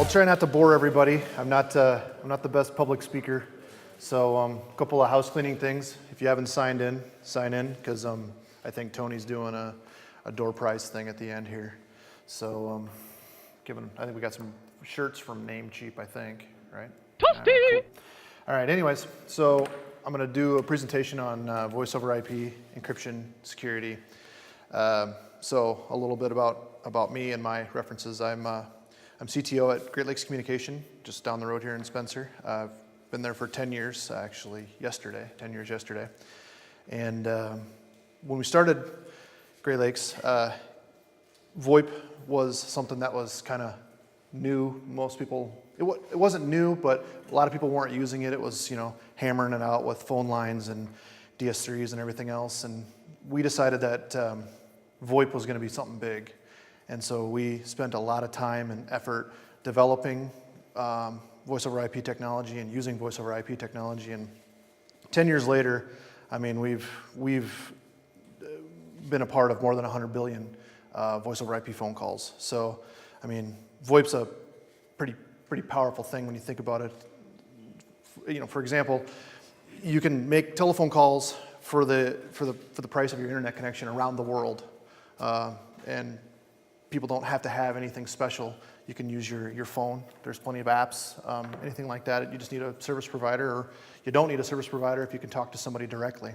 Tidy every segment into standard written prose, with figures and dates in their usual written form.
try not to bore everybody. I'm not the best public speaker. So a couple of house cleaning things. If you haven't signed in, sign in, because I think Tony's doing a door prize thing at the end here. So I think we got some shirts from Namecheap, I think, right? Toasty! Cool. All right, anyways, so I'm going to do a presentation on voice over IP, encryption, security. So a little bit about me and my references. I'm CTO at Great Lakes Communication, just down the road here in Spencer. I've been there for 10 years, actually, 10 years yesterday. And when we started Great Lakes, VoIP was something that was kind of new. Most people, it wasn't new, but a lot of people weren't using it. It was, hammering it out with phone lines and DS3s and everything else. And we decided that VoIP was going to be something big. And so we spent a lot of time and effort developing voice over IP technology and using voice over IP technology. And 10 years later, I mean, we've been a part of more than 100 billion voice over IP phone calls. So, I mean, VoIP's a pretty powerful thing when you think about it. For example, you can make telephone calls for the price of your internet connection around the world, and people don't have to have anything special. You can use your phone. There's plenty of apps, anything like that. You just need a service provider, or you don't need a service provider if you can talk to somebody directly.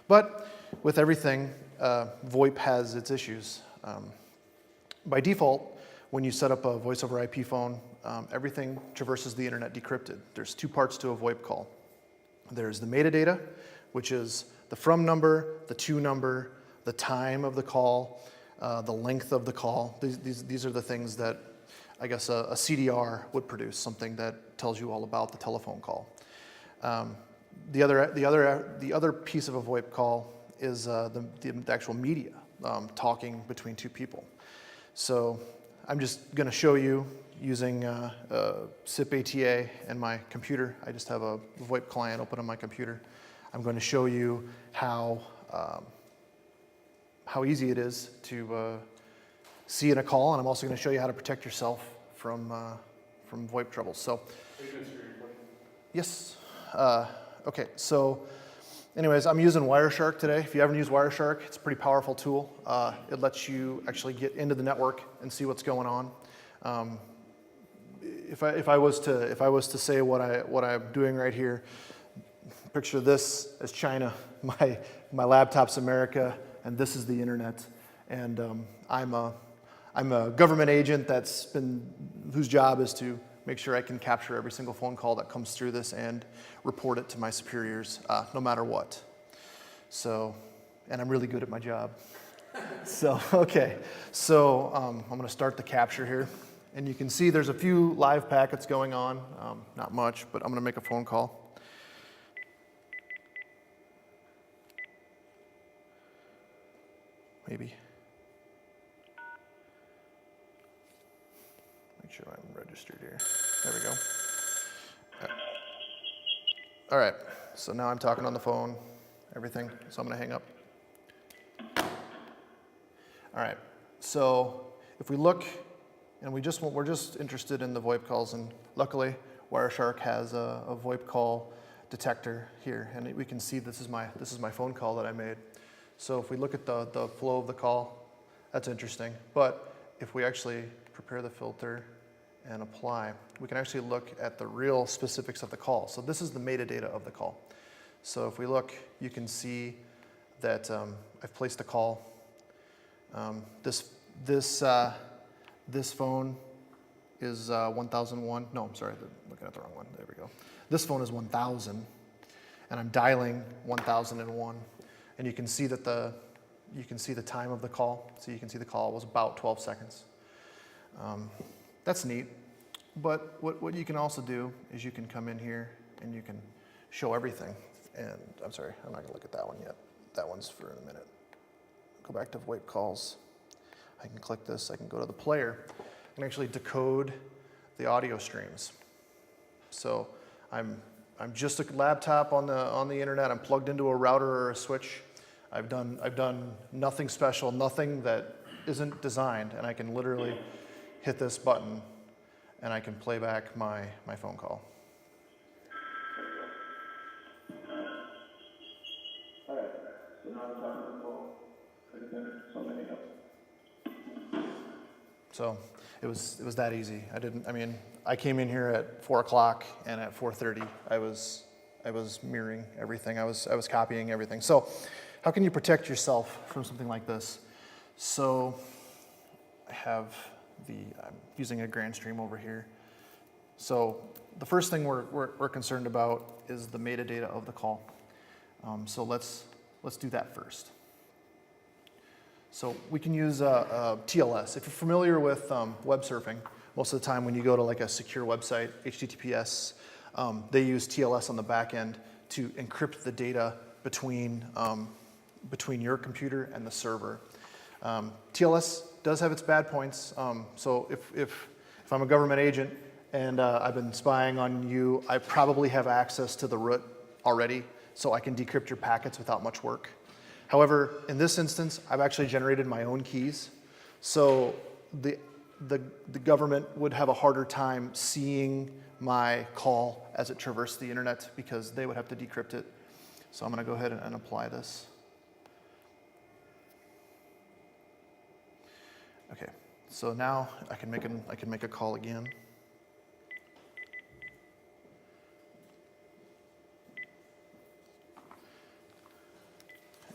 But with everything, VoIP has its issues. By default, when you set up a voice over IP phone, everything traverses the internet decrypted. There's two parts to a VoIP call. There's the metadata, which is the from number, the to number, the time of the call, the length of the call. These are the things that I guess a CDR would produce, something that tells you all about the telephone call. The other piece of a VoIP call is the actual media, talking between two people. So I'm just going to show you using SIP ATA and my computer. I just have a VoIP client open on my computer. I'm going to show you how easy it is to see in a call, and I'm also going to show you how to protect yourself from VoIP troubles. So, yes. Okay. So, anyways, I'm using Wireshark today. If you haven't used Wireshark, it's a pretty powerful tool. It lets you actually get into the network and see what's going on. If I was to say what I'm doing right here, picture this as China, my laptop's America, and this is the internet. And I'm a government agent whose job is to make sure I can capture every single phone call that comes through this and report it to my superiors, no matter what. So, and I'm really good at my job. So, okay. So I'm going to start the capture here. And you can see there's a few live packets going on. Not much, but I'm going to make a phone call. Maybe. Make sure I'm registered here. There we go. All right. So now I'm talking on the phone, everything. So I'm going to hang up. All right. So if we look, and we're just interested in the VoIP calls, and luckily Wireshark has a VoIP call detector here, and we can see this is my phone call that I made. So if we look at the flow of the call, that's interesting. But if we actually prepare the filter and apply, we can actually look at the real specifics of the call. So this is the metadata of the call. So if we look, you can see that I've placed a call. This phone is 1001. No, I'm sorry, looking at the wrong one. There we go. This phone is 1000, and I'm dialing 1001. And you can see that the time of the call. So you can see the call was about 12 seconds. That's neat. But what you can also do is you can come in here and you can show everything. And I'm sorry, I'm not going to look at that one yet. That one's for in a minute. Go back to VoIP calls. I can click this. I can go to the player and actually decode the audio streams. So I'm just a laptop on the internet. I'm plugged into a router or a switch. I've done nothing special, nothing that isn't designed, and I can literally hit this button and I can play back my phone call. All right, so now I'm talking to the phone. So it was that easy. I came in here at 4 o'clock, and at 4:30 I was mirroring everything. I was copying everything. So how can you protect yourself from something like this? So I'm using a grand stream over here. So the first thing we're concerned about is the metadata of the call. So let's do that first. So we can use TLS. If you're familiar with web surfing, most of the time when you go to like a secure website, HTTPS, they use TLS on the back end to encrypt the data between your computer and the server. TLS does have its bad points. So if I'm a government agent and I've been spying on you, I probably have access to the root already, so I can decrypt your packets without much work. However, in this instance, I've actually generated my own keys, so the government would have a harder time seeing my call as it traversed the internet because they would have to decrypt it. So I'm going to go ahead and apply this. Okay, so now I can make a call again.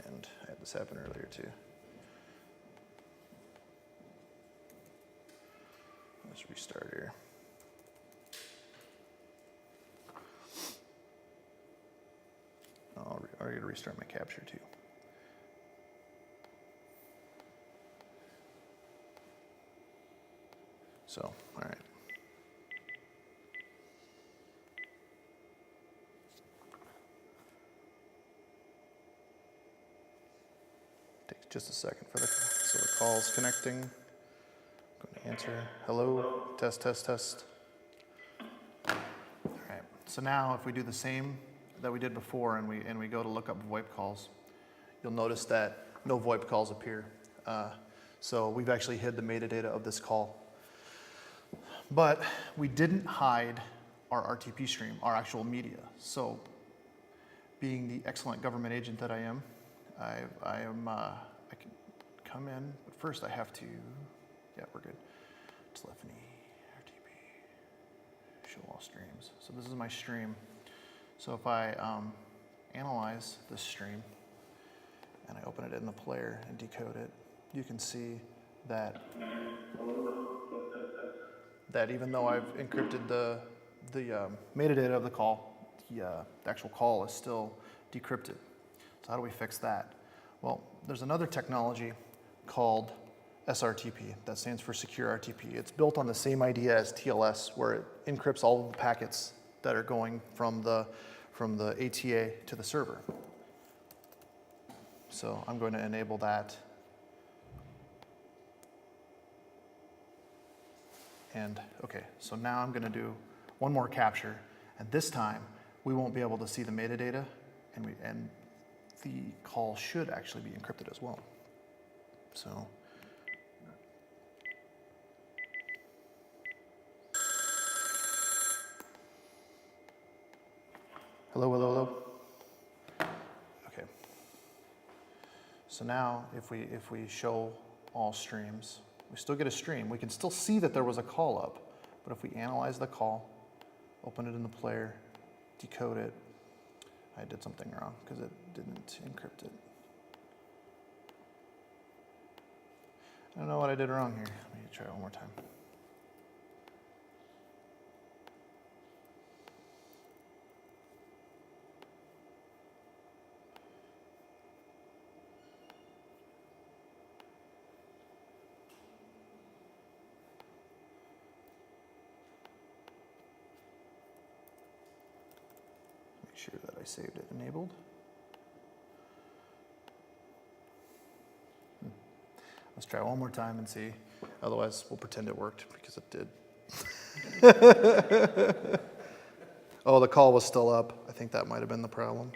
And I had this happen earlier too. Let's restart here. I'll already restart my capture too. So, all right. Takes just a second so the call's connecting. I'm going to answer. Hello, test, test, test. All right. So now if we do the same that we did before and we go to look up VoIP calls, you'll notice that no VoIP calls appear. So we've actually hid the metadata of this call. But we didn't hide our RTP stream, our actual media. So being the excellent government agent that I am, I can come in, but first I have to, yeah, we're good. Telephony, RTP, show all streams. So this is my stream. So if I analyze this stream and I open it in the player and decode it, you can see that even though I've encrypted the metadata of the call, the actual call is still decrypted. So how do we fix that? Well, there's another technology called SRTP. That stands for Secure RTP. It's built on the same idea as TLS, where it encrypts all of the packets that are going from the ATA to the server. So I'm going to enable that. And okay, so now I'm going to do one more capture, and this time we won't be able to see the metadata, and the call should actually be encrypted as well. So hello, hello, hello. Okay. So now if we show all streams, we still get a stream. We can still see that there was a call up, but if we analyze the call, open it in the player, decode it, I did something wrong because it didn't encrypt it. I don't know what I did wrong here. Let me try it one more time. Make sure that I saved it enabled. Let's try one more time and see. Otherwise, we'll pretend it worked because it did. Oh, the call was still up. I think that might have been the problem.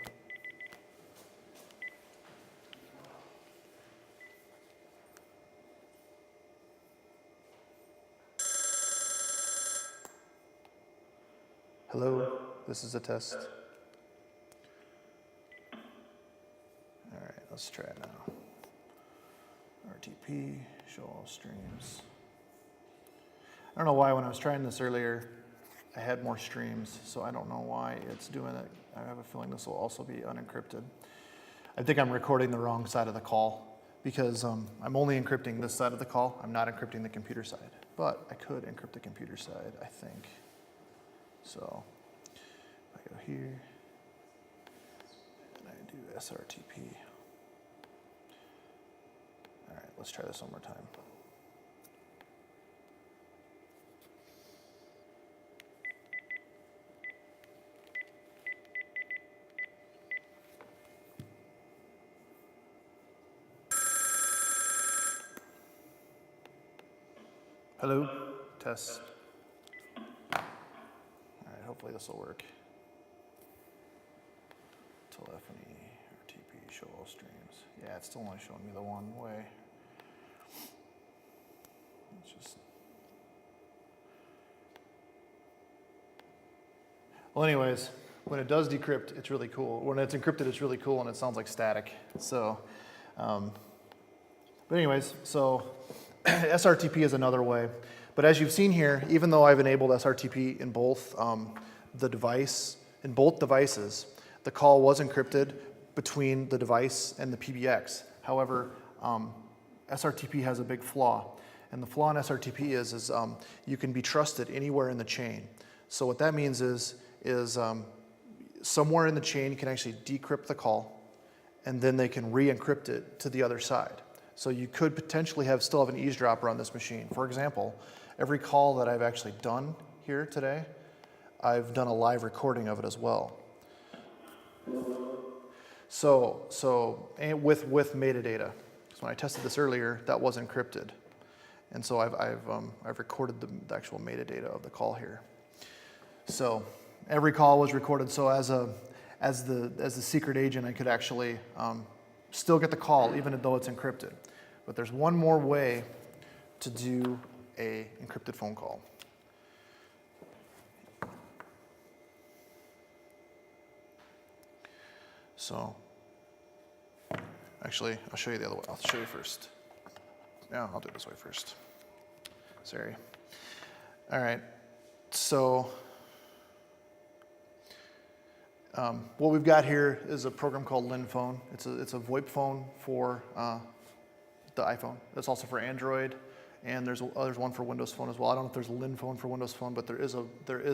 Hello, this is a test. All right, let's try it now. RTP, show all streams. I don't know why when I was trying this earlier, I had more streams, so I don't know why it's doing it. I have a feeling this will also be unencrypted. I think I'm recording the wrong side of the call because I'm only encrypting this side of the call. I'm not encrypting the computer side, but I could encrypt the computer side, I think. So if I go here and I do SRTP. All right, let's try this one more time. Hello, test. All right, hopefully this will work. Telephony, RTP, show all streams. Yeah, it's still only showing me the one way. It's just. Well, anyways, when it does decrypt, it's really cool. When it's encrypted, it's really cool, and it sounds like static. So, but anyways, so SRTP is another way. But as you've seen here, even though I've enabled SRTP in both both devices, the call was encrypted between the device and the PBX. However, SRTP has a big flaw. And the flaw in SRTP is you can be trusted anywhere in the chain. So what that means is somewhere in the chain you can actually decrypt the call, and then they can re-encrypt it to the other side. So you could potentially still have an eavesdropper on this machine. For example, every call that I've actually done here today, I've done a live recording of it as well. So and with metadata. So when I tested this earlier, that was encrypted, and so I've recorded the actual metadata of the call here. So every call was recorded. So as the secret agent, I could actually still get the call even though it's encrypted. But there's one more way to do a encrypted phone call. So actually, I'll show you the other way. I'll show you first. Yeah, I'll do it this way first. Sorry. All right. So what we've got here is a program called LinPhone. It's a VoIP phone for the iPhone. It's also for Android, and there's one for Windows Phone as well. I don't know if there's a LinPhone for Windows Phone, but there is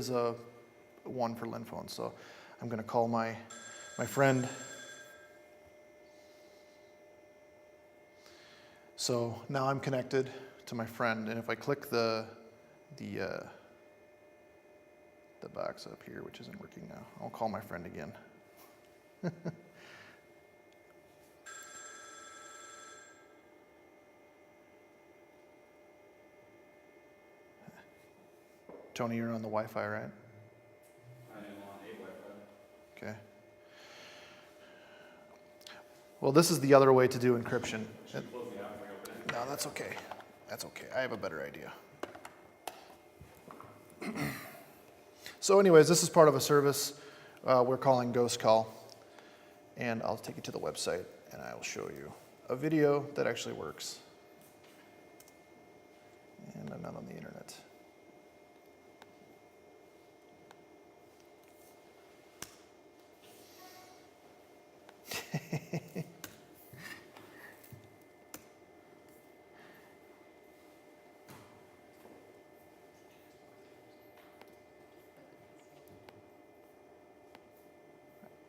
a one for LinPhone. So I'm going to call my friend. So now I'm connected to my friend, and if I click the box up here, which isn't working now, I'll call my friend again. Tony, you're on the Wi-Fi, right? I am on a Wi-Fi. Okay. Well, this is the other way to do encryption. Should we close the app and reopen it? No, that's okay. That's okay. I have a better idea. So anyways, this is part of a service we're calling Ghost Call. And I'll take you to the website, and I will show you a video that actually works. And I'm not on the internet.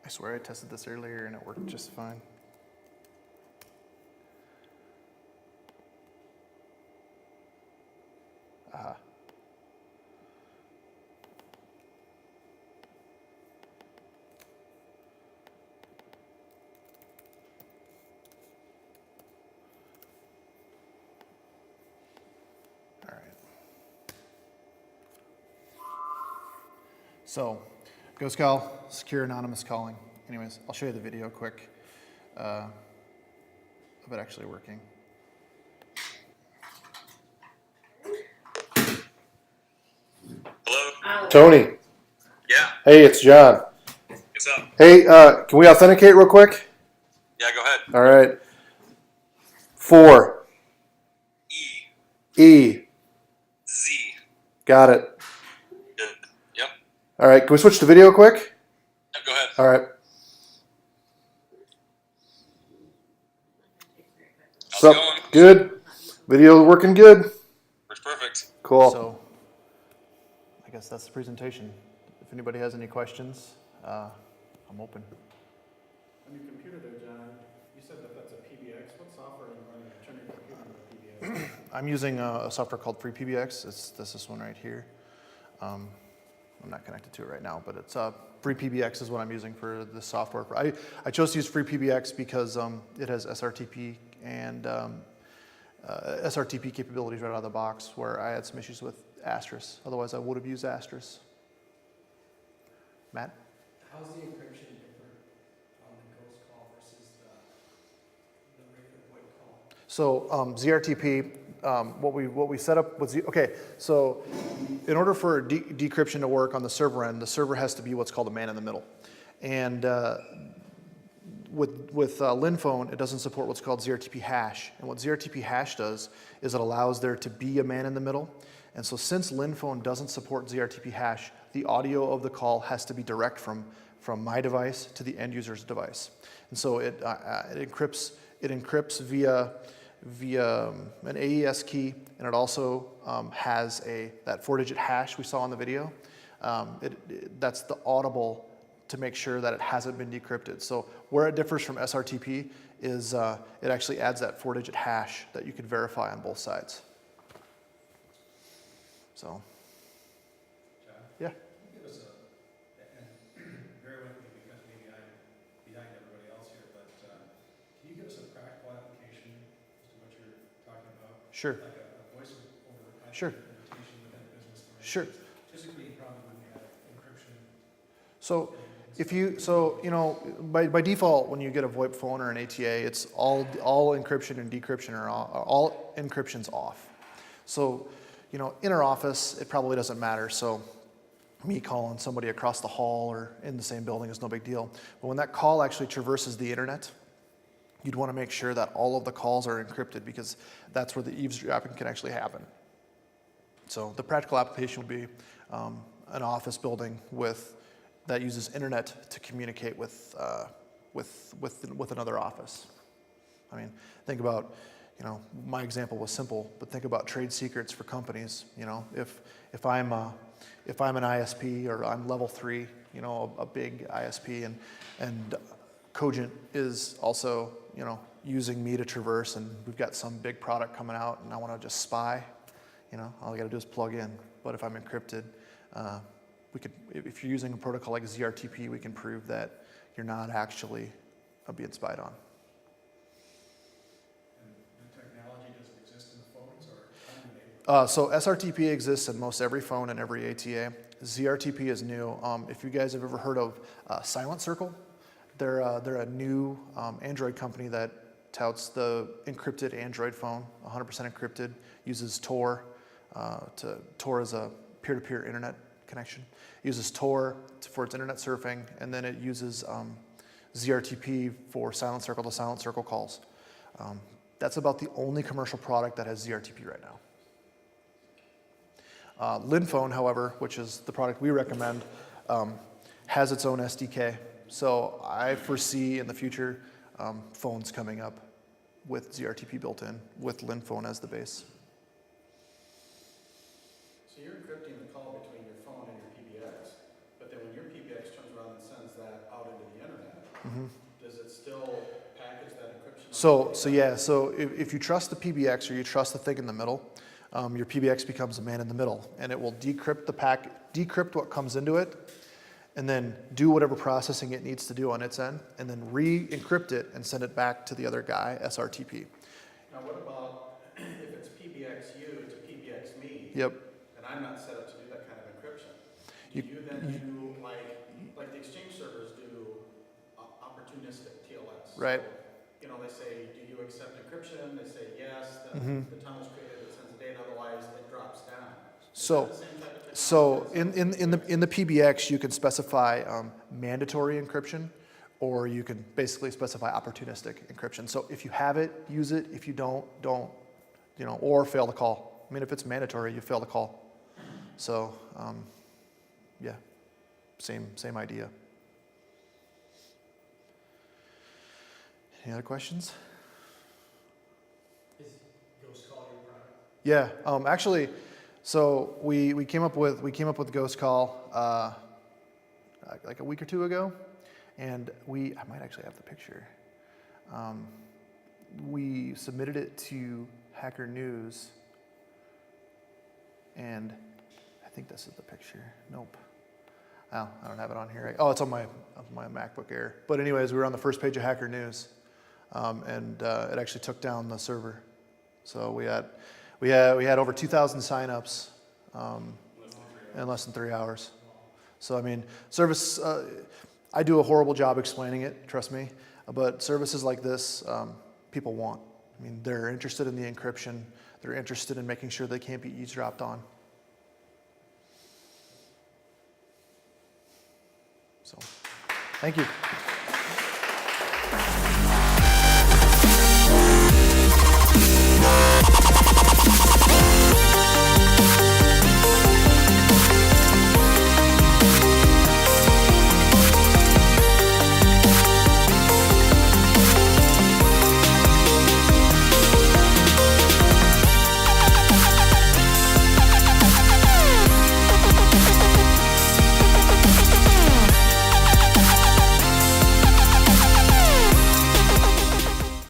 I swear I tested this earlier and it worked just fine. Aha. All right. So, Ghost Call, secure anonymous calling. Anyways, I'll show you the video quick of it actually working. Hello? Tony, Yeah. Hey, it's John. What's up? Hey, can we authenticate real quick? Yeah, go ahead. All right. 4 E E. Z. Got it. Good. Yep. All right. Can we switch to video quick? Yep, go ahead. All right. How's Sup? it going? Good. Video working good. Works perfect. Cool. So, I guess that's the presentation. If anybody has any questions, I'm open. On your computer there, John, you said that that's a PBX. What software are you running to turn your computer into a PBX? I'm using a software called FreePBX. It's this one right here. I'm not connected to it right now, but it's FreePBX is what I'm using for this software. I chose to use FreePBX because it has SRTP and SRTP capabilities right out of the box, where I had some issues with Asterisk. Otherwise, I would have used Asterisk. Matt? How's the encryption different on the ghost call versus the regular VoIP call? So ZRTP, what we set up was okay. So in order for decryption to work on the server end, the server has to be what's called a man in the middle, and with LinPhone, it doesn't support what's called ZRTP hash. And what ZRTP hash does is it allows there to be a man in the middle. And so since LinPhone doesn't support ZRTP hash, the audio of the call has to be direct from my device to the end user's device. And so it encrypts via an AES key, and it also has that 4-digit hash we saw in the video. That's the audible to make sure that it hasn't been decrypted. So where it differs from SRTP is it actually adds that 4-digit hash that you can verify on both sides. So, John, yeah. can you give us and bear with me because maybe I'm behind everybody else here, but can you give us a practical application as to what you're talking about? Sure. Like a voice over IP Sure. implementation within a business domain. Sure. Typically, you probably wouldn't have encryption. So by default, when you get a VoIP phone or an ATA, it's all encryption and decryption are all encryption's off. So, in our office, it probably doesn't matter. So me calling somebody across the hall or in the same building is no big deal. But when that call actually traverses the internet, you'd want to make sure that all of the calls are encrypted, because that's where the eavesdropping can actually happen. So the practical application would be an office building that uses internet to communicate with another office. I mean, think about, my example was simple, but think about trade secrets for companies. If I'm an ISP or I'm level 3, a big ISP, and Cogent is also, using me to traverse, and we've got some big product coming out, and I want to just spy, all I got to do is plug in. But if I'm encrypted, if you're using a protocol like ZRTP, we can prove that you're not actually being spied on. And the technology doesn't exist in the phones, or how do they? So SRTP exists in most every phone and every ATA. ZRTP is new. If you guys have ever heard of Silent Circle, they're a new Android company that touts the encrypted Android phone, 100% encrypted, uses Tor. Tor is a peer-to-peer internet connection. It uses Tor for its internet surfing, and then it uses ZRTP for Silent Circle to Silent Circle calls. That's about the only commercial product that has ZRTP right now. LinPhone, however, which is the product we recommend, has its own SDK. So I foresee in the future phones coming up with ZRTP built in, with LinPhone as the base. So you're encrypting the call between your phone and your PBX, but then when your PBX turns around and sends that out into the internet, does it still package that encryption? So if you trust the PBX or you trust the thing in the middle, your PBX becomes a man in the middle, and it will decrypt what comes into it, and then do whatever processing it needs to do on its end, and then re-encrypt it and send it back to the other guy, SRTP. Now what about if it's PBX you to PBX me? Yep. And I'm not set up to do that kind of encryption. Do you then do like the exchange servers do opportunistic TLS? Right. So, they say, do you accept encryption? They say yes. Then the tunnel's created, it sends the data. Otherwise, it drops down. So, so in the PBX, you can specify mandatory encryption, or you can basically specify opportunistic encryption. So if you have it, use it. If you don't, or fail the call. I mean, if it's mandatory, you fail the call. So, yeah, same idea. Any other questions? Is Ghost Call your product? Yeah, actually, so we came up with Ghost Call like a week or two ago, and I might actually have the picture. We submitted it to Hacker News, and I think this is the picture. Nope. Oh, I don't have it on here. Oh, it's on my MacBook Air. But anyways, we were on the first page of Hacker News, and it actually took down the server. So we had over 2,000 signups in less than 3 hours. So I mean, service. I do a horrible job explaining it. Trust me. But services like this, people want. I mean, they're interested in the encryption. They're interested in making sure they can't be eavesdropped on. So, thank you.